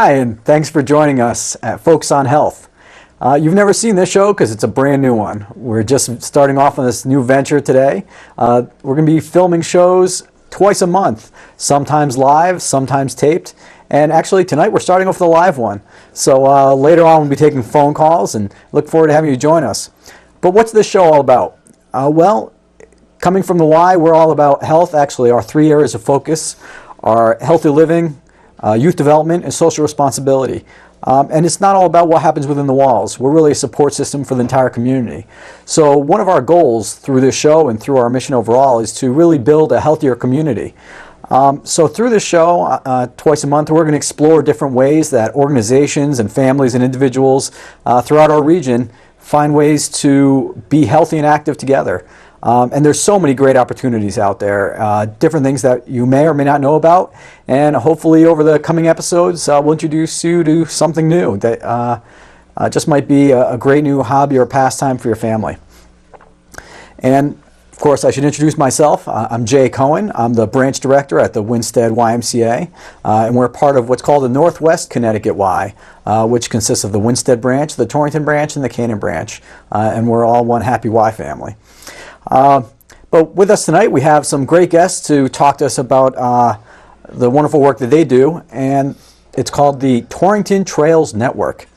Hi, and thanks for joining us at Folks on Health. You've never seen this show because it's a brand new one. We're just starting off on this new venture today. We're going to be filming shows twice a month, sometimes live, sometimes taped. And actually tonight we're starting off with a live one. So later on we'll be taking phone calls and look forward to having you join us. But what's this show all about? Well, coming from the Y, we're all about health. Actually, our 3 areas of focus are healthy living, youth development, and social responsibility. And it's not all about what happens within the walls. We're really a support system for the entire community. So one of our goals through this show and through our mission overall is to really build a healthier community. So through this show, twice a month, we're going to explore different ways that organizations and families and individuals throughout our region find ways to be healthy and active together. And there's so many great opportunities out there, different things that you may or may not know about, and hopefully over the coming episodes we'll introduce you to something new that just might be a great new hobby or pastime for your family. And of course I should introduce myself. I'm Jay Cohen. I'm the branch director at the Winstead YMCA, and we're part of what's called the Northwest Connecticut Y, which consists of the Winstead branch, the Torrington branch, and the Canaan branch, and we're all one happy Y family. But with us tonight we have some great guests to talk to us about the wonderful work that they do, and it's called the Torrington Trails Network.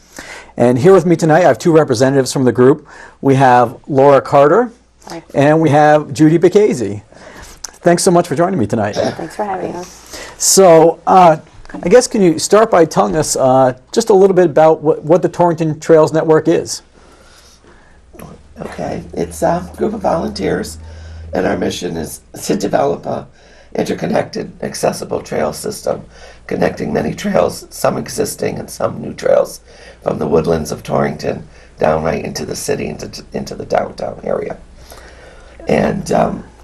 And here with me tonight I have two representatives from the group. We have Laura Carter. Hi. And we have Judy Bacchese. Thanks so much for joining me tonight. Thanks for having us. So I guess can you start by telling us just a little bit about what the Torrington Trails Network is? Okay, it's a group of volunteers, and our mission is to develop a interconnected, accessible trail system, connecting many trails, some existing and some new trails, from the woodlands of Torrington down right into the city, into the downtown area. And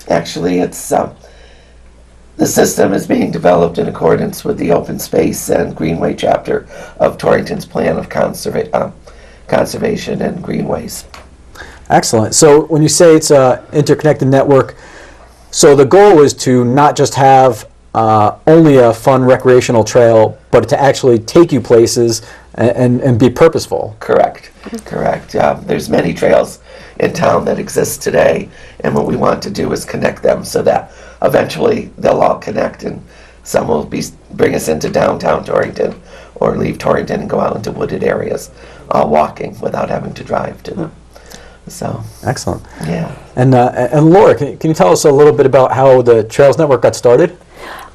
actually, it's the system is being developed in accordance with the Open Space and Greenway chapter of Torrington's plan of conservation and greenways. Excellent. So when you say it's an interconnected network, so the goal is to not just have only a fun recreational trail, but to actually take you places and be purposeful. Correct. Correct. There's many trails in town that exist today, and what we want to do is connect them so that eventually they'll all connect, and some will bring us into downtown Torrington, or leave Torrington and go out into wooded areas, walking without having to drive to them. So excellent. Yeah. And Laura, can you tell us a little bit about how the Trails Network got started?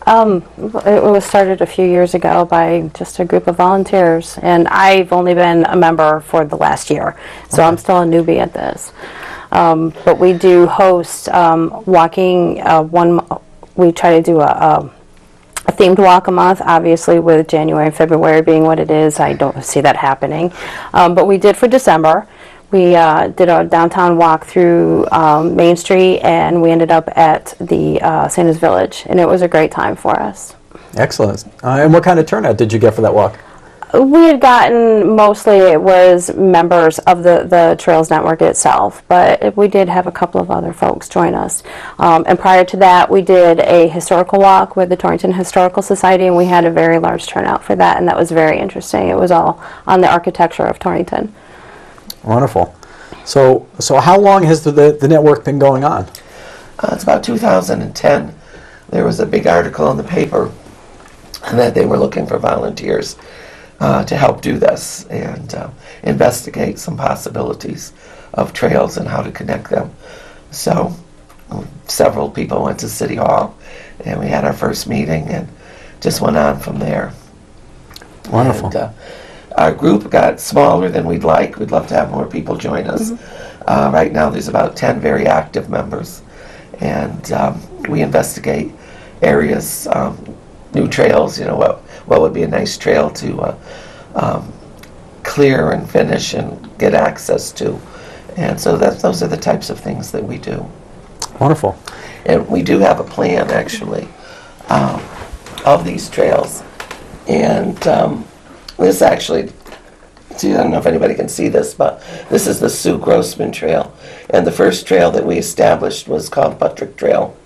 It was started a few years ago by just a group of volunteers, and I've only been a member for the last year, so okay. I'm still a newbie at this. But we do host walking. We try to do a themed walk a month. Obviously, with January and February being what it is, I don't see that happening. But we did for December. We did a downtown walk through Main Street, and we ended up at the Santa's Village, and it was a great time for us. Excellent. And what kind of turnout did you get for that walk? We had gotten, mostly it was members of the Trails Network itself, but we did have a couple of other folks join us. And prior to that, we did a historical walk with the Torrington Historical Society, and we had a very large turnout for that, and that was very interesting. It was all on the architecture of Torrington. Wonderful. So how long has the network been going on? It's about 2010. There was a big article in the paper that they were looking for volunteers to help do this and investigate some possibilities of trails and how to connect them. So several people went to City Hall, and we had our first meeting and just went on from there. Wonderful. And, our group got smaller than we'd like. We'd love to have more people join us. Mm-hmm. Right now there's about 10 very active members, and we investigate areas, new trails, what would be a nice trail to clear and finish and get access to. And so those are the types of things that we do. Wonderful. And we do have a plan, actually, of these trails. And this actually, I don't know if anybody can see this, but this is the Sue Grossman Trail. And the first trail that we established was called Buttrick Trail.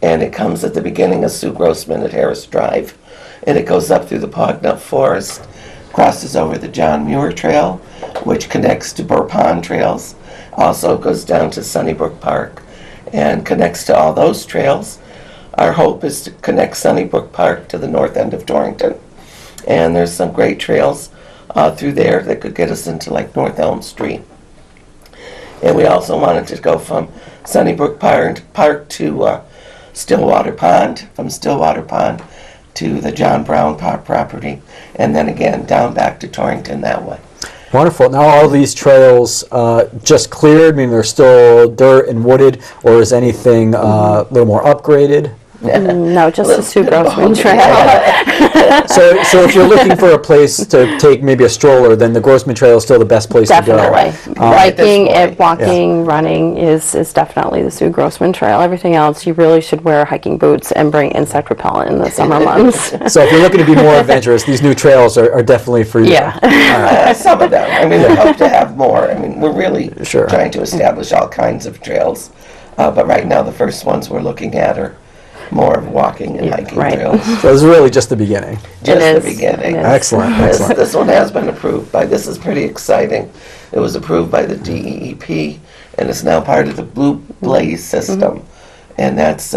And it comes at the beginning of Sue Grossman at Harris Drive. And it goes up through the Pognut Forest crosses over the John Muir Trail, which connects to Burr Pond Trails, also goes down to Sunnybrook Park, and connects to all those trails. Our hope is to connect Sunnybrook Park to the north end of Torrington. And there's some great trails through there that could get us into like North Elm Street. And we also wanted to go from Sunnybrook Park to Stillwater Pond, from Stillwater Pond to the John Brown Park property, and then again down back to Torrington that way. Wonderful. Now all these trails just cleared, meaning they're still dirt and wooded, or is anything a little more upgraded? No, just the Sue Grossman Trail. So if you're looking for a place to take maybe a stroller, then the Grossman Trail is still the best place to go. Definitely. At this Biking point, and walking, running is definitely the Sue Grossman Trail. Everything else, you really should wear hiking boots and bring insect repellent in the summer months. So if you're looking to be more adventurous, these new trails are definitely for you. Yeah. Some of them. I mean, we hope to have more. I mean, we're really Sure. trying to establish all kinds of trails. But right now, the first ones we're looking at are more of walking and hiking right. trails. So this is really just the beginning. Just the is. beginning. It is. Excellent, This, excellent. this one has been approved by, this is pretty exciting. It was approved by the DEEP, and it's now part of the Blue Blaze system. And that's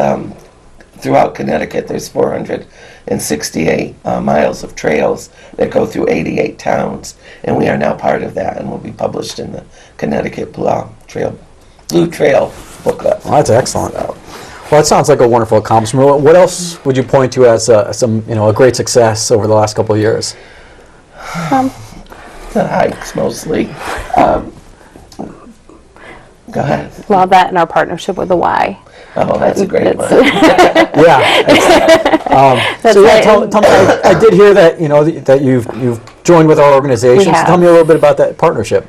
throughout Connecticut, there's 468 miles of trails that go through 88 towns. And we are now part of that, and will be published in the Connecticut Blue Trail booklet. Well, that's excellent. So, Well, that sounds like a wonderful accomplishment. What else would you point to as a great success over the last couple of years? the hikes mostly. Go ahead. Well, that and our partnership with the Y. Oh, that's a great one. Yeah. So yeah, right. tell me, I did hear that that you've joined with our organization. We So have. tell me a little bit about that partnership.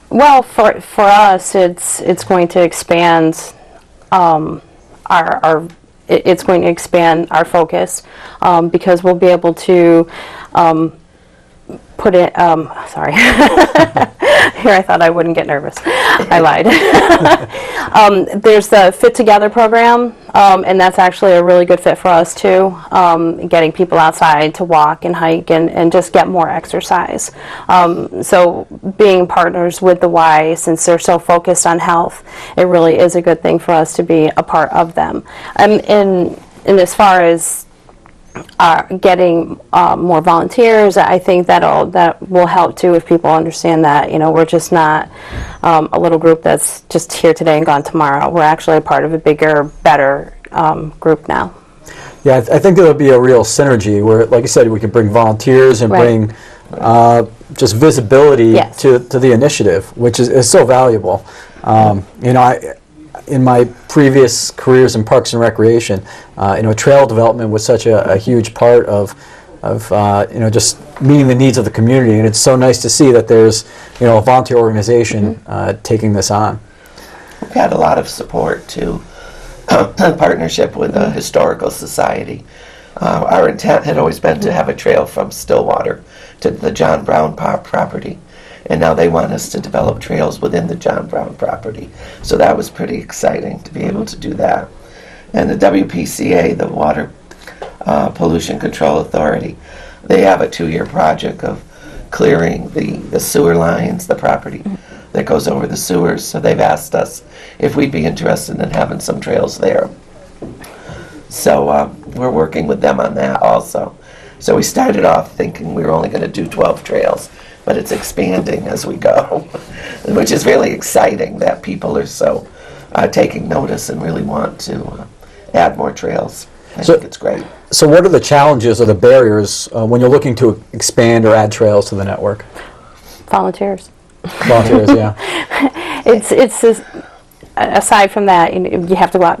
Well, for us, it's going to expand it's going to expand our focus because we'll be able to put it. Sorry, here I thought I wouldn't get nervous. I lied. There's the Fit Together program, and that's actually a really good fit for us too. Getting people outside to walk and hike and just get more exercise. So being partners with the Y, since they're so focused on health, it really is a good thing for us to be a part of them. And as far as getting more volunteers, I think that will help too if people understand that we're just not a little group that's just here today and gone tomorrow. We're actually a part of a bigger, better group now. Yeah, I think there'll be a real synergy where, like you said, we can bring volunteers and Right. bring just visibility Yes. to the initiative, which is so valuable. In my previous careers in Parks and Recreation, trail development was such a huge part of just meeting the needs of the community, and it's so nice to see that there's a volunteer organization taking this on. We've had a lot of support too, in partnership with the Historical Society. Our intent had always been to have a trail from Stillwater to the John Brown property, and now they want us to develop trails within the John Brown property. So that was pretty exciting to be able to do that. And the WPCA, the Water Pollution Control Authority, they have a 2-year project of clearing the sewer lines, the property that goes over the sewers. So they've asked us if we'd be interested in having some trails there. So we're working with them on that also. So we started off thinking we were only going to do 12 trails, but it's expanding as we go, which is really exciting that people are so taking notice and really want to add more trails. I think it's great. So what are the challenges or the barriers when you're looking to expand or add trails to the network? Volunteers. Volunteers, yeah. It's aside from that, you have to go out.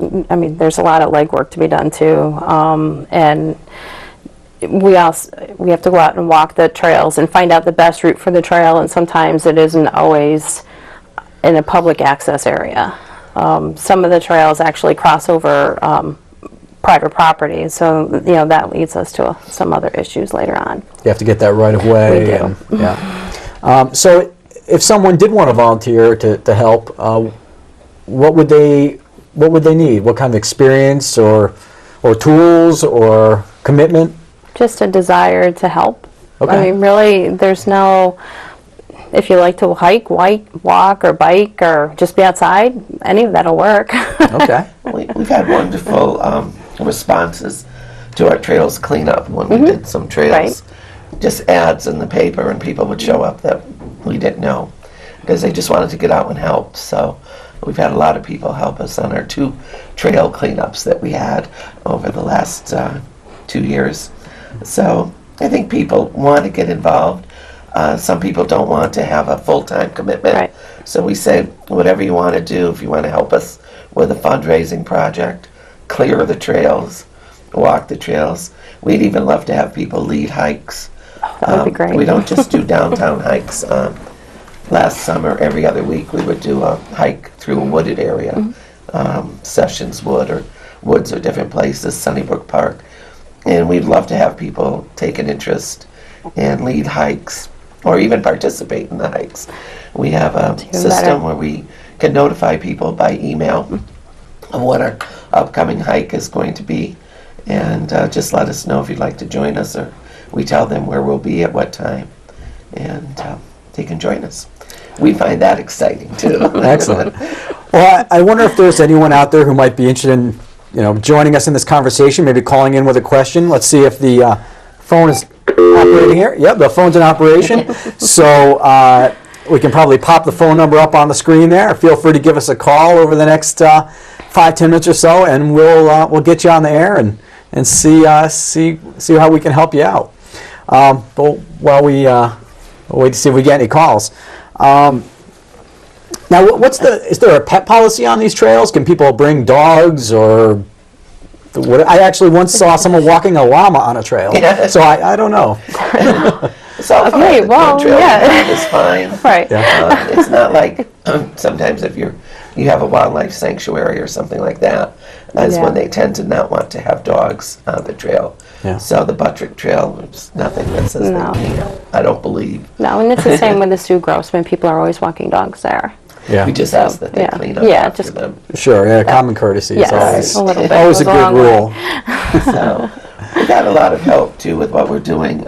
There's a lot of legwork to be done too, and we have to go out and walk the trails and find out the best route for the trail. And sometimes it isn't always in a public access area. Some of the trails actually cross over private property, so that leads us to some other issues later on. You have to get that right of way. We do. So if someone did want to volunteer to help, what would they need? What kind of experience or tools or commitment? Just a desire to help. Okay. I mean, really, there's no, if you like to hike, walk, or bike, or just be outside, any of that'll work. Okay. We've had wonderful responses to our trails cleanup when we did some trails. Just ads in the paper, and people would show up that we didn't know because they just wanted to get out and help. So we've had a lot of people help us on our 2 trail cleanups that we had over the last 2 years. So I think people want to get involved. Some people don't want to have a full-time commitment. Right. So we say, whatever you want to do, if you want to help us with a fundraising project, clear the trails, walk the trails. We'd even love to have people lead hikes. That would be great. We don't just do downtown hikes. Last summer, every other week, we would do a hike through a wooded area, Sessions Wood or woods or different places, Sunnybrook Park. And we'd love to have people take an interest and lead hikes or even participate in the hikes. We have a system where we can notify people by email of what our upcoming hike is going to be, and just let us know if you'd like to join us, or we tell them where we'll be at what time, and they can join us. We find that exciting too. Excellent. Well, I wonder if there's anyone out there who might be interested in, joining us in this conversation, maybe calling in with a question. Let's see if the phone is operating here. Yep, the phone's in operation. So we can probably pop the phone number up on the screen there. Feel free to give us a call over the next 5-10 minutes or so, and we'll get you on the air and see how we can help you out. But while we'll wait to see if we get any calls. Now, is there a pet policy on these trails? Can people bring dogs or? I actually once saw someone walking a llama on a trail, so I don't know. So Okay, well, yeah. It's fine. Right. It's not like sometimes if you have a wildlife sanctuary or something like that, as when they tend to not want to have dogs on the trail. Yeah. So the Buttrick Trail, there's nothing that says No. they can't. I don't believe. No, and it's the same with the Sioux Grossman. People are always walking dogs there. Yeah. We just ask that they clean up after just them. Sure, yeah, common courtesy is Yes, a little bit always a goes a good long way. rule. So we got a lot of help too with what we're doing.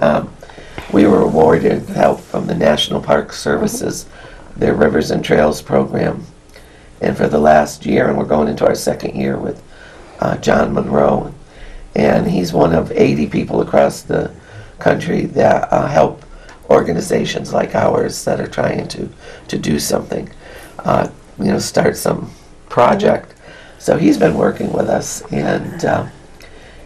We were awarded help from the National Park Services, their Rivers and Trails program. And for the last year, and we're going into our second year with John Monroe, and he's one of 80 people across the country that help organizations like ours that are trying to do something, start some project. So he's been working with us, and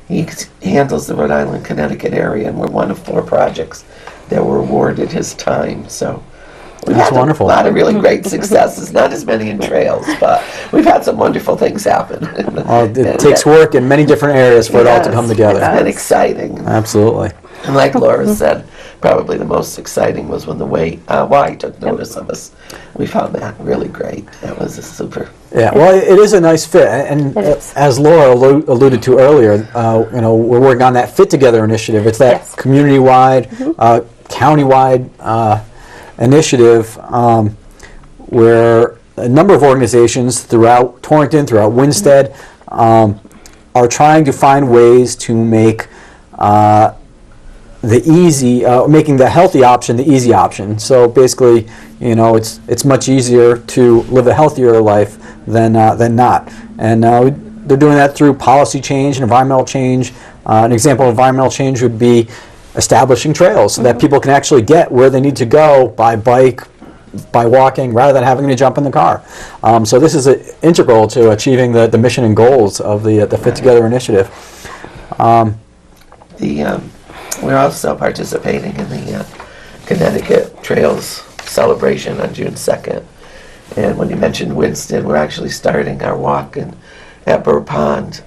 he handles the Rhode Island, Connecticut area, and we're one of 4 projects that were awarded his time. So we've That's had wonderful. a lot of really great successes, not as many in trails, but we've had some wonderful things happen. It takes work in many different areas for it all to come together. It's been exciting. Absolutely. And like Laura said, probably the most exciting was when the Y took notice of us. We found that really great. That was a super. Yeah, well, it is a nice fit, and as Laura alluded to earlier, we're working on that Fit Together initiative. It's that community-wide, county-wide initiative where a number of organizations throughout Torrington, throughout Winstead, are trying to find ways to make making the healthy option the easy option. So basically, it's much easier to live a healthier life than not. And they're doing that through policy change and environmental change. An example of environmental change would be establishing trails so that people can actually get where they need to go by bike, by walking, rather than having to jump in the car. So this is integral to achieving the mission and goals of the Fit Together initiative. We're also participating in the Connecticut Trails celebration on June 2nd. And when you mentioned Winston, we're actually starting our walk at Burr Pond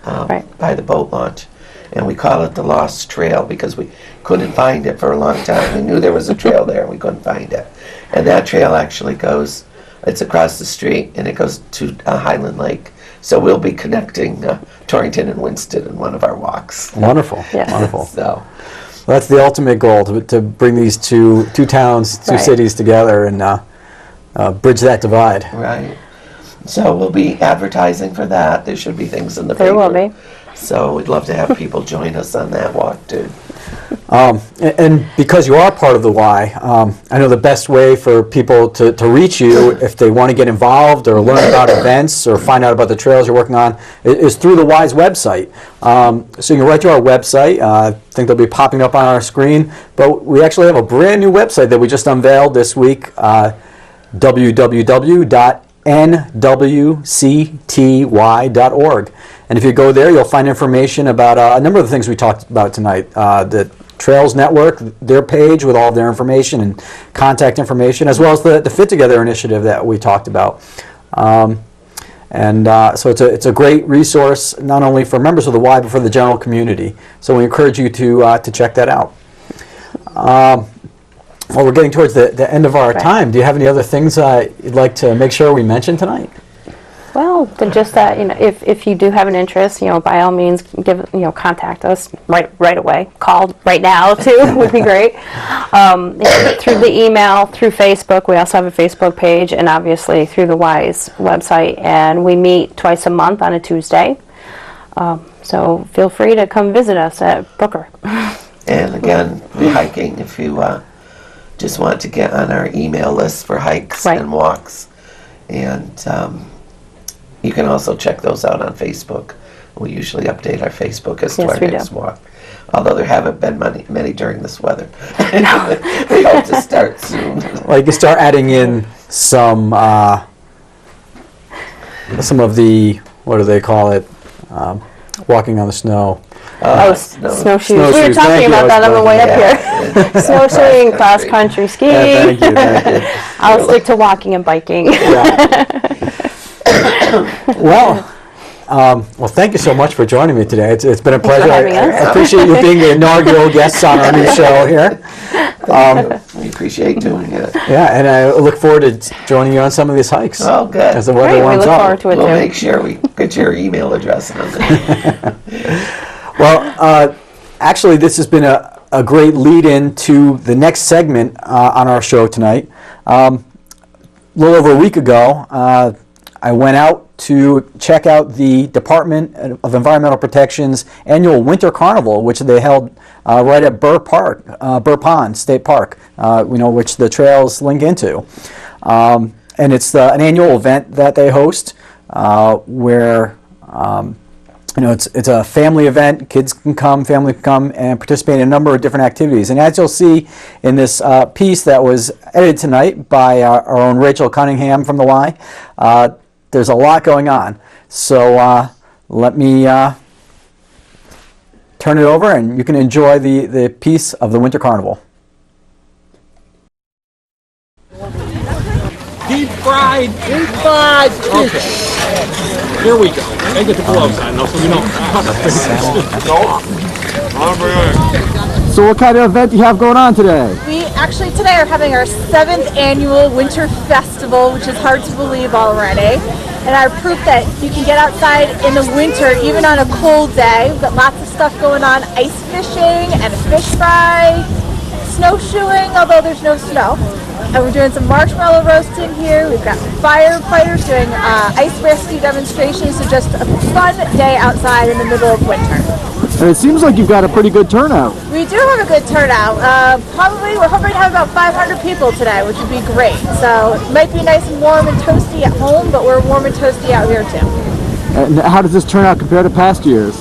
by the boat launch. And we call it the Lost Trail because we couldn't find it for a long time. We knew there was a trail there and we couldn't find it. And that trail actually it's across the street and it goes to Highland Lake. So we'll be connecting Torrington and Winston in one of our walks. Wonderful, Yes. wonderful. So That's the ultimate goal, to bring these two towns, two cities together and bridge that divide. Right. So we'll be advertising for that. There should be things in the paper. There will be. So we'd love to have people join us on that walk too. And because you are part of the Y, I know the best way for people to reach you if they want to get involved or learn about events or find out about the trails you're working on is through the Y's website. So you can write to our website. I think they'll be popping up on our screen. But we actually have a brand new website that we just unveiled this week, www.nwcty.org. And if you go there, you'll find information about a number of the things we talked about tonight. The Trails Network, their page with all of their information and contact information, as well as the Fit Together initiative that we talked about. So it's a great resource, not only for members of the Y, but for the general community. So we encourage you to check that out. Well, we're getting towards the end of our time. Do you have any other things you'd like to make sure we mention tonight? Well, then just that, if you do have an interest, by all means, contact us right away. Call right now too would be great. Through the email, through Facebook. We also have a Facebook page, and obviously through the Y's website. And we meet twice a month on a Tuesday. So feel free to come visit us at Booker. And again, be hiking if you just want to get on our email list for hikes and walks. And you can also check those out on Facebook. We usually update our Facebook as to our next walk. Although there haven't been many during this weather. We hope to start soon. Well, you can start adding in some of the, what do they call it, walking on the snow. Snowshoes. We were talking about that on the way up here. Snowshoeing, cross-country skiing. Yeah, thank you. I'll stick to walking and biking. Well, thank you so much for joining me today. It's been a pleasure. Thanks for having us. I appreciate you being the inaugural guests on our new show here. We appreciate doing it. Yeah, and I look forward to joining you on some of these hikes. Oh, good. As the weather We warms look up. forward to it We'll too. make sure we get your email address on there. Well, actually, this has been a great lead-in to the next segment on our show tonight. A little over a week ago, I went out to check out the Department of Environmental Protection's annual Winter Carnival, which they held right at Burr Pond State Park, which the trails link into. And it's an annual event that they host where it's a family event. Kids can come, family can come, and participate in a number of different activities. And as you'll see in this piece that was edited tonight by our own Rachel Cunningham from the Y, there's a lot going on. So let me turn it over, and you can enjoy the piece of the Winter Carnival. Deep fried. Okay. Here we go. I get the gloves on now, so we don't. So what kind of event do you have going on today? We actually today are having our 7th annual Winter Festival, which is hard to believe already. And our proof that you can get outside in the winter, even on a cold day. We've got lots of stuff going on, ice fishing and a fish fry, snowshoeing, although there's no snow. And we're doing some marshmallow roasting here. We've got firefighters doing ice rescue demonstrations. So just a fun day outside in the middle of winter. And it seems like you've got a pretty good turnout. We do have a good turnout. Probably we're hoping to have about 500 people today, which would be great. So it might be nice and warm and toasty at home, but we're warm and toasty out here too. And how does this turnout compare to past years?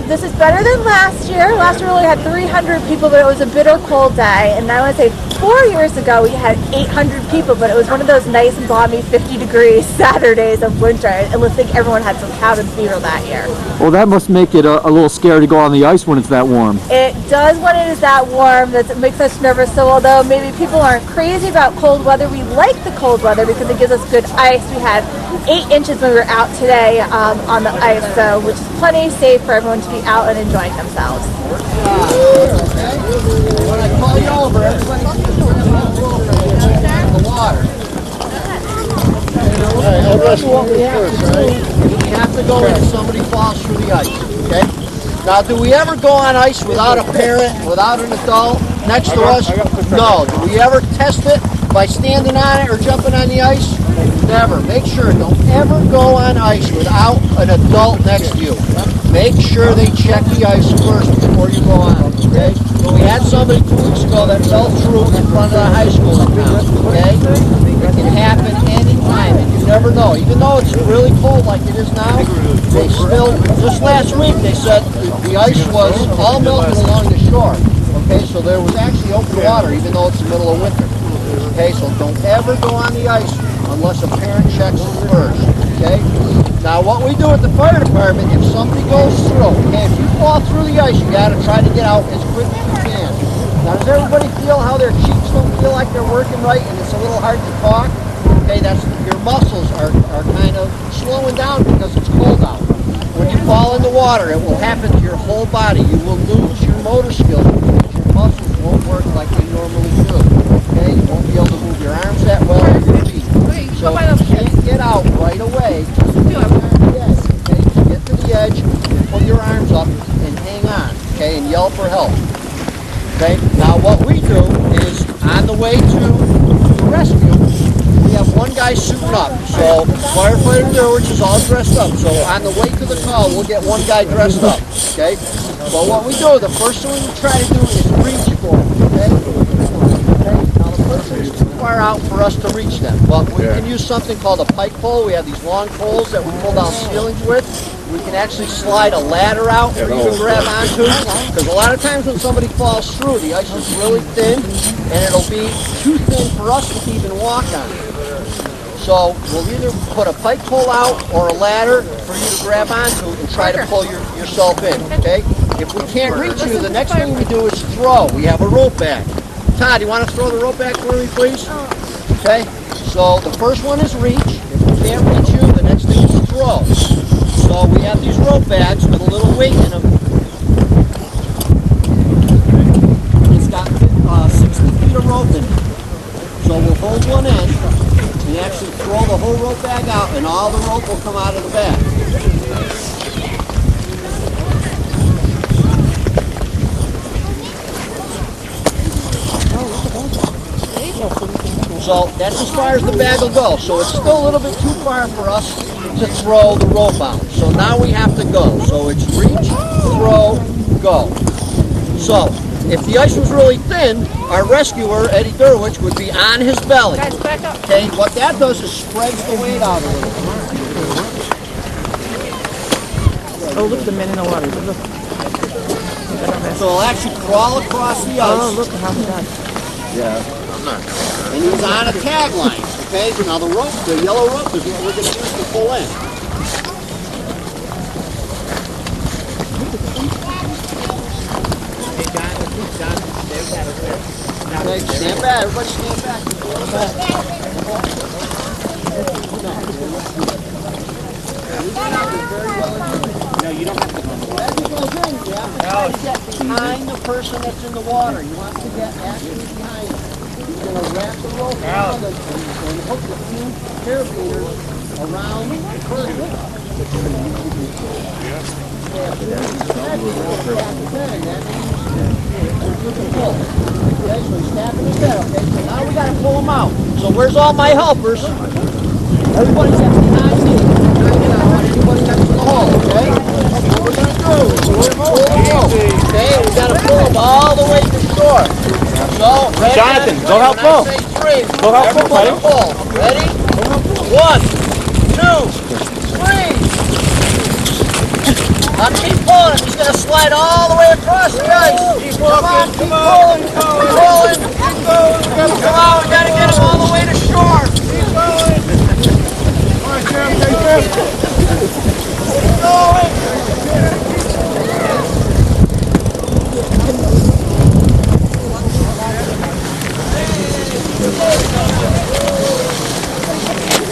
This is better than last year. Last year we only had 300 people, but it was a bitter cold day. And I would say 4 years ago we had 800 people, but it was one of those nice and balmy 50-degree Saturdays of winter. It looked like everyone had some cabin fever that year. Well, that must make it a little scary to go on the ice when it's that warm. It does when it is that warm. That makes us nervous. So although maybe people aren't crazy about cold weather, we like the cold weather because it gives us good ice. We had 8 inches when we were out today on the ice, so which is plenty safe for everyone to be out and enjoying themselves. When I call you over, everybody the water. That's what we have to do. We have to go when somebody falls through the ice, okay? Now, do we ever go on ice without a parent, without an adult next to us? No. Do we ever test it by standing on it or jumping on the ice? Never. Make sure, don't ever go on ice without an adult next to you. make sure they check the ice first before you go on, okay? We had somebody 2 weeks ago that fell through in front of the high school in town, okay? It can happen anytime, and you never know. Even though it's really cold like it is now, they still, just last week they said the ice was all melted along the shore, okay? So there was actually open water, even though it's the middle of winter, okay? So don't ever go on the ice unless a parent checks it first, okay? Now what we do at the fire department, if somebody goes through, okay, if you fall through the ice, you gotta try to get out as quick as you can. Now does everybody feel how their cheeks don't feel like they're working right and it's a little hard to talk? Okay, that's, your muscles are kind of slowing down because it's cold out. When you fall in the water, it will happen to your whole body. You will lose your motor skills because your muscles won't work like they normally do. Okay, you won't be able to move your arms that well or your feet. So if you can't get out right away, okay, get to the edge, put your arms up and hang on, okay, and yell for help. Okay, now what we do is on the way to the rescue, we have one guy suiting up. So firefighter Durwich is all dressed up. So on the way to the call, we'll get one guy dressed up. Okay, but what we do, the first thing we try to do is reach for him. Okay, now the person is too far out for us to reach them, but we can use something called a pike pole. We have these long poles that we pull down ceilings with. We can actually slide a ladder out for you to grab onto, because a lot of times when somebody falls through, the ice is really thin, and it'll be too thin for us to even walk on it. So we'll either put a pike pole out or a ladder for you to grab onto and try to pull yourself in, okay? If we can't reach you, the next thing we do is throw. We have a rope back. Todd, you want to throw the rope back for me, please? Okay, so the first one is reach. If we can't reach you, the next thing is throw. So we have these rope bags with a little weight in them. It's got 60 feet of rope in it. So we'll hold one end and actually throw the whole rope bag out, and all the rope will come out of the bag. So that's as far as the bag will go. So it's still a little bit too far for us to throw the rope out. So now we have to go. So it's reach, throw, go. So if the ice was really thin, our rescuer, Eddie Durwich, would be on his belly. Guys, back up. Okay, what that does is spreads the weight out a little. Oh, look, the men in the water. Look. So he'll actually crawl across the ice. Oh, look how he does. Yeah. And he's on a tag line. Okay, so now the rope, the yellow rope is what we're going to use to pull in. Okay, stand back. Everybody stand back. No, you don't have to go in the water. As he goes in, you have to get behind the person that's in the water. You want to get actually behind him. He's going to wrap the rope around and hook the few carabiners around the person. Okay, so he's tapping his head. Okay, so now we got to pull him out. So where's all my helpers? Everybody's behind me. Everybody next to the hole, okay? What we're going to do is we're going to pull him out. Okay, we got to pull him all the way to shore. So, ready? Jonathan, go help pull. When I say three, Go help pull, everybody buddy. pull. Ready? 1, 2, 3. Now keep pulling him. He's going to slide all the way across the ice. Come on, keep pulling. Keep pulling. Come on, we got to get him all the way to shore. Keep going. Keep going.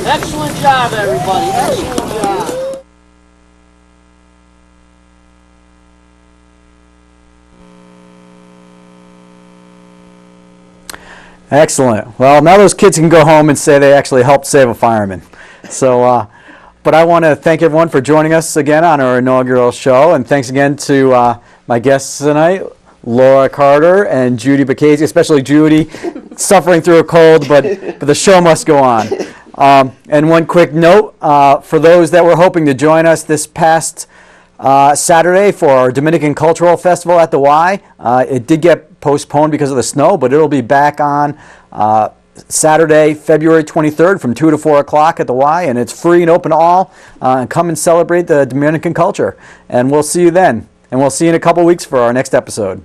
Excellent job, everybody. Excellent job. Excellent. Well, now those kids can go home and say they actually helped save a fireman. So, but I want to thank everyone for joining us again on our inaugural show, and thanks again to my guests tonight, Laura Carter and Judy Bacchese, especially Judy, suffering through a cold, but the show must go on. And one quick note, for those that were hoping to join us this past Saturday for our Dominican Cultural Festival at the Y. It did get postponed because of the snow, but it'll be back on Saturday, February 23rd from 2 to 4 o'clock at the Y, and it's free and open to all. Come and celebrate the Dominican culture, and we'll see you then. And we'll see you in a couple weeks for our next episode.